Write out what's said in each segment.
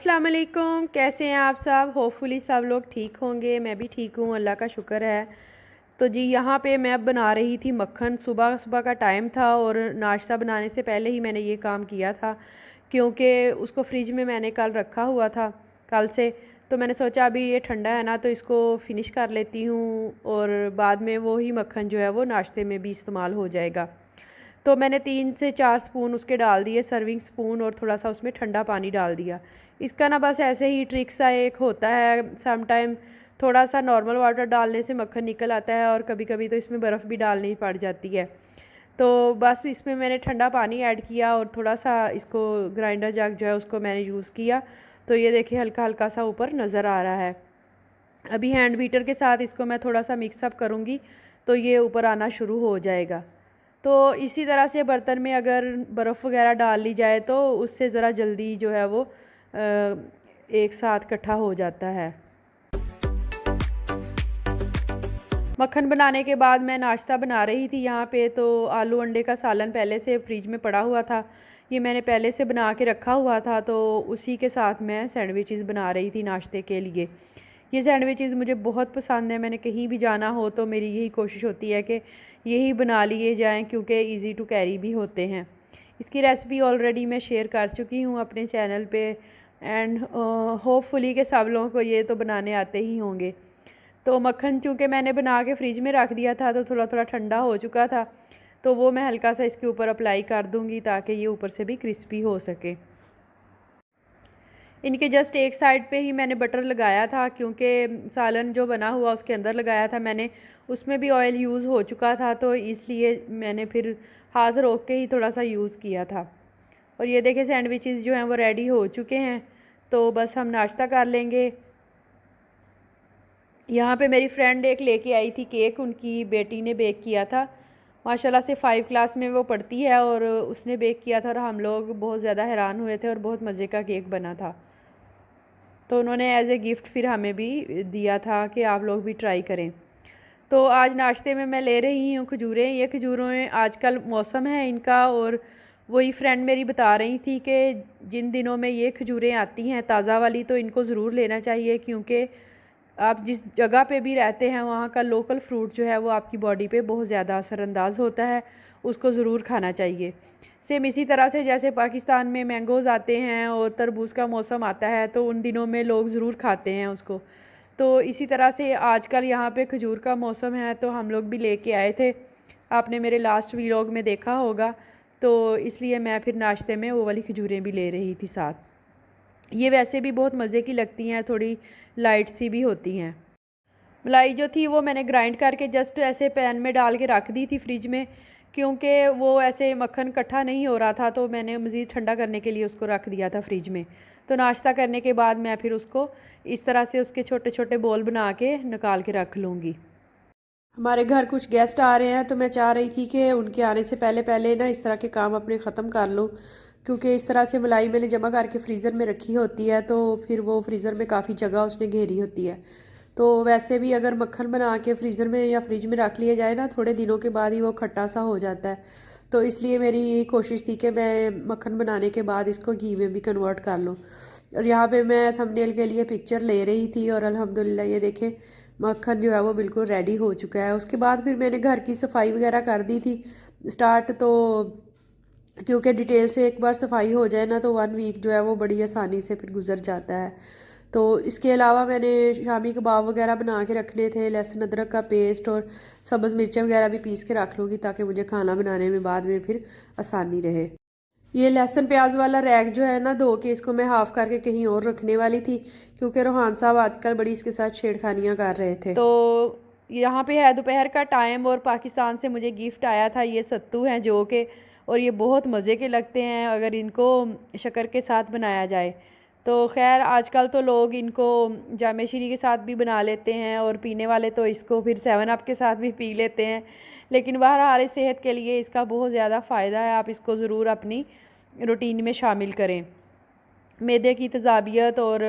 अस्सलाम वालेकुम। कैसे हैं आप सब? होपफुली सब लोग ठीक होंगे। मैं भी ठीक हूँ, अल्लाह का शुक्र है। तो जी यहाँ पे मैं अब बना रही थी मक्खन। सुबह सुबह का टाइम था और नाश्ता बनाने से पहले ही मैंने ये काम किया था, क्योंकि उसको फ्रिज में मैंने कल रखा हुआ था, कल से। तो मैंने सोचा अभी ये ठंडा है ना, तो इसको फ़िनिश कर लेती हूँ और बाद में वो ही मक्खन जो है वो नाश्ते में भी इस्तेमाल हो जाएगा। तो मैंने 3 से 4 स्पून उसके डाल दिए, सर्विंग स्पून, और थोड़ा सा उसमें ठंडा पानी डाल दिया। इसका ना बस ऐसे ही ट्रिक सा एक होता है, सम टाइम थोड़ा सा नॉर्मल वाटर डालने से मक्खन निकल आता है और कभी कभी तो इसमें बर्फ़ भी डालनी पड़ जाती है। तो बस इसमें मैंने ठंडा पानी ऐड किया और थोड़ा सा इसको ग्राइंडर जग जो है उसको मैंने यूज़ किया। तो ये देखिए हल्का हल्का सा ऊपर नज़र आ रहा है। अभी हैंड बीटर के साथ इसको मैं थोड़ा सा मिक्सअप करूँगी तो ये ऊपर आना शुरू हो जाएगा। तो इसी तरह से बर्तन में अगर बर्फ़ वगैरह डाल ली जाए तो उससे ज़रा जल्दी जो है वो एक साथ इकट्ठा हो जाता है। मक्खन बनाने के बाद मैं नाश्ता बना रही थी यहाँ पे। तो आलू अंडे का सालन पहले से फ्रिज में पड़ा हुआ था, ये मैंने पहले से बना के रखा हुआ था। तो उसी के साथ मैं सैंडविचेस बना रही थी नाश्ते के लिए। ये सैंडविचेस मुझे बहुत पसंद है। मैंने कहीं भी जाना हो तो मेरी यही कोशिश होती है कि यही बना लिए जाएं, क्योंकि इजी टू कैरी भी होते हैं। इसकी रेसिपी ऑलरेडी मैं शेयर कर चुकी हूँ अपने चैनल पे, एंड होपफुली के सब लोगों को ये तो बनाने आते ही होंगे। तो मक्खन चूँकि मैंने बना के फ्रिज में रख दिया था तो थोड़ा थोड़ा ठंडा हो चुका था, तो वो मैं हल्का सा इसके ऊपर अप्लाई कर दूँगी ताकि ये ऊपर से भी क्रिस्पी हो सके। इनके जस्ट एक साइड पे ही मैंने बटर लगाया था, क्योंकि सालन जो बना हुआ उसके अंदर लगाया था मैंने, उसमें भी ऑयल यूज़ हो चुका था, तो इसलिए मैंने फिर हाथ रोक के ही थोड़ा सा यूज़ किया था। और ये देखें सैंडविचेस जो हैं वो रेडी हो चुके हैं। तो बस हम नाश्ता कर लेंगे। यहाँ पे मेरी फ्रेंड एक लेके आई थी केक, उनकी बेटी ने बेक किया था। माशाल्लाह से 5 क्लास में वो पढ़ती है और उसने बेक किया था और हम लोग बहुत ज़्यादा हैरान हुए थे और बहुत मज़े का केक बना था। तो उन्होंने एज ए गिफ्ट फिर हमें भी दिया था कि आप लोग भी ट्राई करें। तो आज नाश्ते में मैं ले रही हूँ खजूरें। ये खजूरों में आजकल मौसम है इनका, और वही फ्रेंड मेरी बता रही थी कि जिन दिनों में ये खजूरें आती हैं ताज़ा वाली तो इनको ज़रूर लेना चाहिए, क्योंकि आप जिस जगह पे भी रहते हैं वहाँ का लोकल फ्रूट जो है वो आपकी बॉडी पे बहुत ज़्यादा असरअंदाज होता है, उसको ज़रूर खाना चाहिए। सेम इसी तरह से जैसे पाकिस्तान में मैंगोज़ आते हैं और तरबूज का मौसम आता है तो उन दिनों में लोग ज़रूर खाते हैं उसको। तो इसी तरह से आजकल यहाँ पे खजूर का मौसम है तो हम लोग भी लेके आए थे। आपने मेरे लास्ट व्लॉग में देखा होगा, तो इसलिए मैं फिर नाश्ते में वो वाली खजूरें भी ले रही थी साथ। ये वैसे भी बहुत मज़े की लगती हैं, थोड़ी लाइट सी भी होती हैं। मलाई जो थी वो मैंने ग्राइंड करके जस्ट ऐसे पैन में डाल के रख दी थी फ्रिज में, क्योंकि वो ऐसे मक्खन इकट्ठा नहीं हो रहा था, तो मैंने मज़ीद ठंडा करने के लिए उसको रख दिया था फ्रिज में। तो नाश्ता करने के बाद मैं फिर उसको इस तरह से उसके छोटे छोटे बॉल बना के निकाल के रख लूँगी। हमारे घर कुछ गेस्ट आ रहे हैं तो मैं चाह रही थी कि उनके आने से पहले पहले ना इस तरह के काम अपने ख़त्म कर लूँ, क्योंकि इस तरह से मलाई मैंने जमा करके फ्रीज़र में रखी होती है तो फिर वो फ्रीज़र में काफ़ी जगह उसने घेरी होती है। तो वैसे भी अगर मक्खन बना के फ्रीज़र में या फ्रिज में रख लिया जाए ना, थोड़े दिनों के बाद ही वो खट्टा सा हो जाता है। तो इसलिए मेरी यही कोशिश थी कि मैं मक्खन बनाने के बाद इसको घी में भी कन्वर्ट कर लूँ। और यहाँ पे मैं थंबनेल के लिए पिक्चर ले रही थी और अल्हम्दुलिल्लाह ये देखें मक्खन जो है वो बिल्कुल रेडी हो चुका है। उसके बाद फिर मैंने घर की सफाई वगैरह कर दी थी स्टार्ट। तो क्योंकि डिटेल से एक बार सफाई हो जाए ना तो 1 वीक जो है वो बड़ी आसानी से फिर गुजर जाता है। तो इसके अलावा मैंने शामी कबाब वगैरह बना के रखने थे, लहसुन अदरक का पेस्ट और सब्ज़ मिर्चें वगैरह भी पीस के रख लूँगी ताकि मुझे खाना बनाने में बाद में फिर आसानी रहे। ये लहसुन प्याज वाला रैक जो है ना, धो के इसको मैं हाफ़ करके कहीं और रखने वाली थी, क्योंकि रोहान साहब आजकल बड़ी इसके साथ छेड़खानियाँ कर रहे थे। तो यहाँ पे है दोपहर का टाइम और पाकिस्तान से मुझे गिफ्ट आया था, ये सत्तू हैं जो कि, और ये बहुत मज़े के लगते हैं अगर इनको शक्कर के साथ बनाया जाए। तो खैर आजकल तो लोग इनको जामे शीरी के साथ भी बना लेते हैं और पीने वाले तो इसको फिर 7 अप के साथ भी पी लेते हैं। लेकिन बहरहाल सेहत के लिए इसका बहुत ज़्यादा फ़ायदा है, आप इसको ज़रूर अपनी रूटीन में शामिल करें। मैदे की तेज़ाबियत और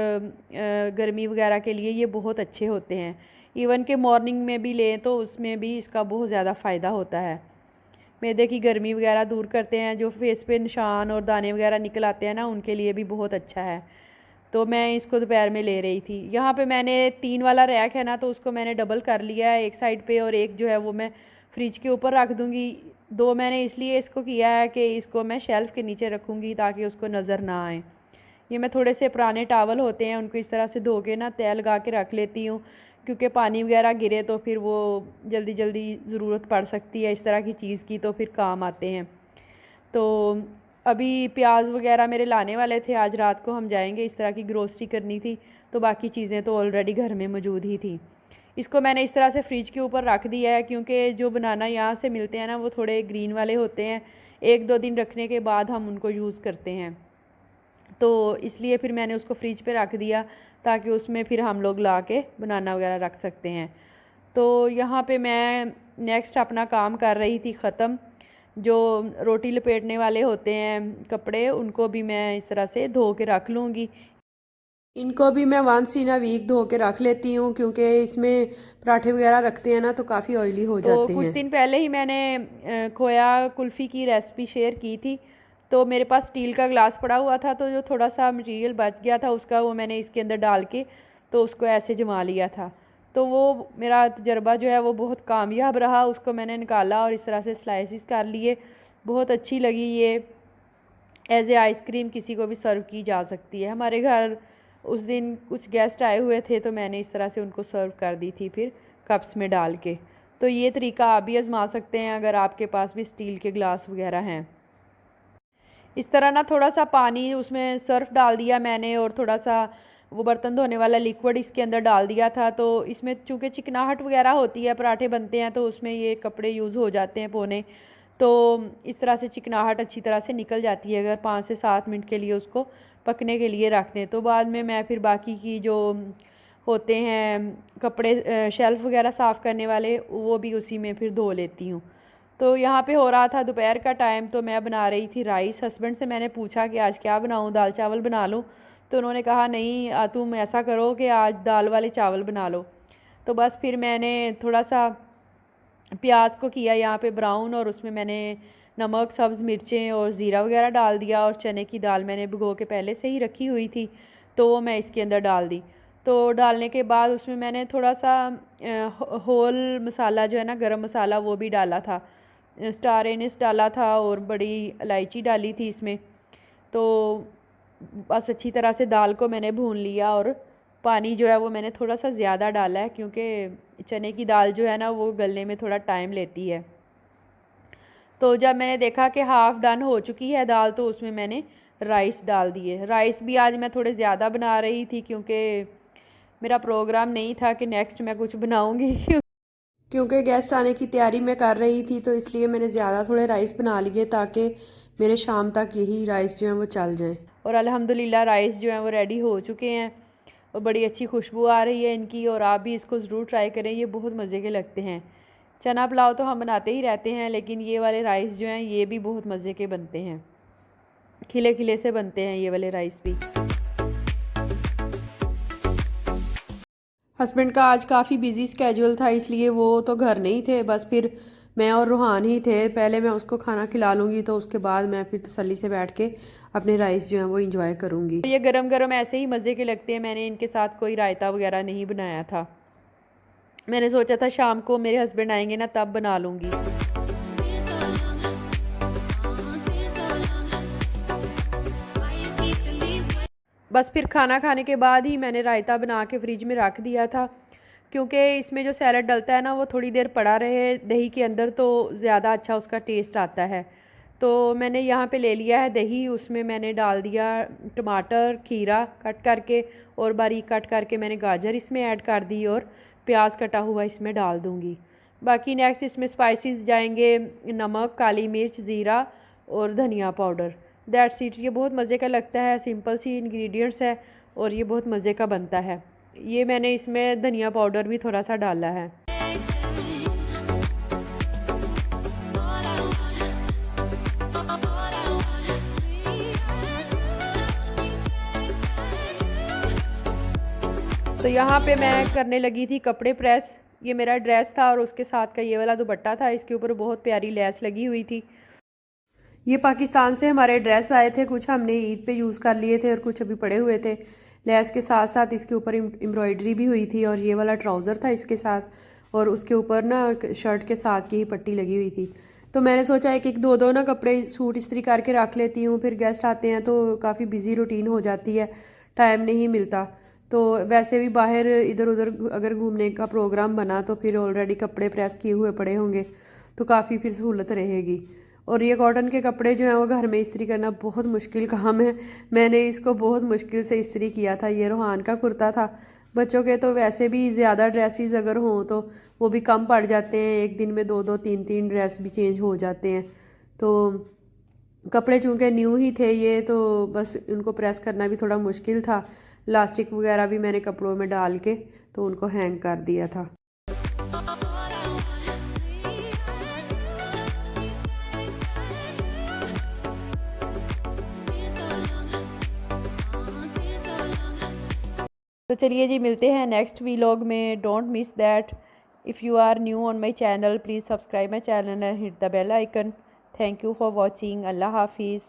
गर्मी वगैरह के लिए ये बहुत अच्छे होते हैं। इवन के मॉर्निंग में भी लें तो उसमें भी इसका बहुत ज़्यादा फ़ायदा होता है। मैदे की गर्मी वगैरह दूर करते हैं, जो फेस पे निशान और दाने वगैरह निकल आते हैं ना, उनके लिए भी बहुत अच्छा है। तो मैं इसको दोपहर में ले रही थी। यहाँ पे मैंने 3 वाला रैक है ना, तो उसको मैंने डबल कर लिया है एक साइड पे, और एक जो है वो मैं फ्रिज के ऊपर रख दूँगी। 2 मैंने इसलिए इसको किया है कि इसको मैं शेल्फ़ के नीचे रखूँगी ताकि उसको नज़र ना आए। ये मैं थोड़े से पुराने टावल होते हैं उनको इस तरह से धो के ना तह लगा के रख लेती हूँ, क्योंकि पानी वगैरह गिरे तो फिर वो जल्दी जल्दी ज़रूरत पड़ सकती है इस तरह की चीज़ की, तो फिर काम आते हैं। तो अभी प्याज वगैरह मेरे लाने वाले थे, आज रात को हम जाएंगे, इस तरह की ग्रोसरी करनी थी, तो बाकी चीज़ें तो ऑलरेडी घर में मौजूद ही थी। इसको मैंने इस तरह से फ्रिज के ऊपर रख दिया है, क्योंकि जो बनाना यहाँ से मिलते हैं ना वो थोड़े ग्रीन वाले होते हैं, 1-2 दिन रखने के बाद हम उनको यूज़ करते हैं, तो इसलिए फिर मैंने उसको फ्रिज पे रख दिया ताकि उसमें फिर हम लोग ला के बनाना वगैरह रख सकते हैं। तो यहाँ पे मैं नेक्स्ट अपना काम कर रही थी ख़त्म। जो रोटी लपेटने वाले होते हैं कपड़े, उनको भी मैं इस तरह से धो के रख लूँगी। इनको भी मैं वंस इन अ वीक धो के रख लेती हूँ, क्योंकि इसमें पराठे वगैरह रखते हैं ना तो काफ़ी ऑयली हो जाते हैं। कुछ दिन पहले ही मैंने खोया कुल्फ़ी की रेसिपी शेयर की थी, तो मेरे पास स्टील का ग्लास पड़ा हुआ था, तो जो थोड़ा सा मटेरियल बच गया था उसका, वो मैंने इसके अंदर डाल के तो उसको ऐसे जमा लिया था। तो वो मेरा तजर्बा जो है वो बहुत कामयाब रहा। उसको मैंने निकाला और इस तरह से स्लाइसिस कर लिए, बहुत अच्छी लगी। ये एज ए आइसक्रीम किसी को भी सर्व की जा सकती है। हमारे घर उस दिन कुछ गेस्ट आए हुए थे, तो मैंने इस तरह से उनको सर्व कर दी थी फिर कप्स में डाल के। तो ये तरीका आप भी आजमा सकते हैं अगर आपके पास भी स्टील के ग्लास वगैरह हैं। इस तरह ना थोड़ा सा पानी उसमें सर्फ डाल दिया मैंने, और थोड़ा सा वो बर्तन धोने वाला लिक्विड इसके अंदर डाल दिया था। तो इसमें चूँकि चिकनाहट वगैरह होती है, पराठे बनते हैं तो उसमें ये कपड़े यूज़ हो जाते हैं पोने, तो इस तरह से चिकनाहट अच्छी तरह से निकल जाती है अगर 5 से 7 मिनट के लिए उसको पकने के लिए रख दें। तो बाद में मैं फिर बाकी की जो होते हैं कपड़े शेल्फ़ वगैरह साफ़ करने वाले, वो भी उसी में फिर धो लेती हूँ। तो यहाँ पे हो रहा था दोपहर का टाइम, तो मैं बना रही थी राइस। हस्बैंड से मैंने पूछा कि आज क्या बनाऊँ, दाल चावल बना लूँ? तो उन्होंने कहा नहीं, तुम ऐसा करो कि आज दाल वाले चावल बना लो। तो बस फिर मैंने थोड़ा सा प्याज को किया यहाँ पे ब्राउन, और उसमें मैंने नमक, सब्ज़ मिर्चें और ज़ीरा वगैरह डाल दिया, और चने की दाल मैंने भिगो के पहले से ही रखी हुई थी, तो वो मैं इसके अंदर डाल दी। तो डालने के बाद उसमें मैंने थोड़ा सा होल मसाला जो है ना, गरम मसाला, वो भी डाला था, स्टार एनिस डाला था, और बड़ी इलायची डाली थी इसमें। तो बस अच्छी तरह से दाल को मैंने भून लिया, और पानी जो है वो मैंने थोड़ा सा ज़्यादा डाला है, क्योंकि चने की दाल जो है ना वो गलने में थोड़ा टाइम लेती है। तो जब मैंने देखा कि हाफ़ डन हो चुकी है दाल, तो उसमें मैंने राइस डाल दिए। राइस भी आज मैं थोड़े ज़्यादा बना रही थी, क्योंकि मेरा प्रोग्राम नहीं था कि नेक्स्ट मैं कुछ बनाऊंगी क्योंकि गेस्ट आने की तैयारी मैं कर रही थी, तो इसलिए मैंने ज़्यादा थोड़े राइस बना लिए ताकि मेरे शाम तक यही राइस जो हैं वो चल जाएं। और अल्हम्दुलिल्लाह राइस जो हैं वो रेडी हो चुके हैं, और बड़ी अच्छी खुशबू आ रही है इनकी। और आप भी इसको ज़रूर ट्राई करें, ये बहुत मज़े के लगते हैं। चना पुलाव तो हम बनाते ही रहते हैं, लेकिन ये वाले राइस जो हैं ये भी बहुत मज़े के बनते हैं, खिले खिले से बनते हैं ये वाले राइस भी। हस्बैंड का आज काफ़ी बिजी स्केड्यूल था, इसलिए वो तो घर नहीं थे, बस फिर मैं और रूहान ही थे। पहले मैं उसको खाना खिला लूँगी, तो उसके बाद मैं फिर तसल्ली से बैठ के अपने राइस जो हैं वो इंजॉय करूँगी। ये गरम गरम ऐसे ही मज़े के लगते हैं। मैंने इनके साथ कोई रायता वगैरह नहीं बनाया था, मैंने सोचा था शाम को मेरे हस्बैंड आएंगे ना तब बना लूँगी। बस फिर खाना खाने के बाद ही मैंने रायता बना के फ्रिज में रख दिया था, क्योंकि इसमें जो सैलड डलता है ना वो थोड़ी देर पड़ा रहे दही के अंदर, तो ज़्यादा अच्छा उसका टेस्ट आता है। तो मैंने यहाँ पे ले लिया है दही, उसमें मैंने डाल दिया टमाटर, खीरा कट करके, और बारीक कट करके मैंने गाजर इसमें ऐड कर दी, और प्याज कटा हुआ इसमें डाल दूँगी। बाकी नेक्स्ट इसमें स्पाइसेस जाएंगे, नमक, काली मिर्च, ज़ीरा और धनिया पाउडर। That's it. ये बहुत मज़े का लगता है, सिंपल सी इंग्रेडिएंट्स है, और ये बहुत मज़े का बनता है। ये मैंने इसमें धनिया पाउडर भी थोड़ा सा डाला है। तो यहाँ पे मैं करने लगी थी कपड़े प्रेस। ये मेरा ड्रेस था और उसके साथ का ये वाला दुपट्टा था, इसके ऊपर बहुत प्यारी लेस लगी हुई थी। ये पाकिस्तान से हमारे ड्रेस आए थे, कुछ हमने ईद पे यूज़ कर लिए थे और कुछ अभी पड़े हुए थे, लेस के साथ साथ इसके ऊपर एम्ब्रॉयडरी भी हुई थी और ये वाला ट्राउज़र था इसके साथ और उसके ऊपर ना शर्ट के साथ की ही पट्टी लगी हुई थी। तो मैंने सोचा एक एक दो दो ना कपड़े सूट इस्त्री करके रख लेती हूँ, फिर गेस्ट आते हैं तो काफ़ी बिजी रूटीन हो जाती है, टाइम नहीं मिलता। तो वैसे भी बाहर इधर उधर अगर घूमने का प्रोग्राम बना तो फिर ऑलरेडी कपड़े प्रेस किए हुए पड़े होंगे तो काफ़ी फिर सहूलत रहेगी। और ये कॉटन के कपड़े जो हैं वो घर में इस्त्री करना बहुत मुश्किल काम है। मैंने इसको बहुत मुश्किल से इस्त्री किया था। ये रोहान का कुर्ता था। बच्चों के तो वैसे भी ज़्यादा ड्रेसेस अगर हों तो वो भी कम पड़ जाते हैं, एक दिन में दो दो तीन तीन ड्रेस भी चेंज हो जाते हैं। तो कपड़े चूँकि न्यू ही थे ये, तो बस उनको प्रेस करना भी थोड़ा मुश्किल था। लास्टिक वगैरह भी मैंने कपड़ों में डाल के तो उनको हैंग कर दिया था। तो चलिए जी, मिलते हैं नेक्स्ट वीलॉग में। Don't miss that. If you are new on my channel please subscribe my channel and hit the bell icon. Thank you for watching. अल्लाह हाफिज़।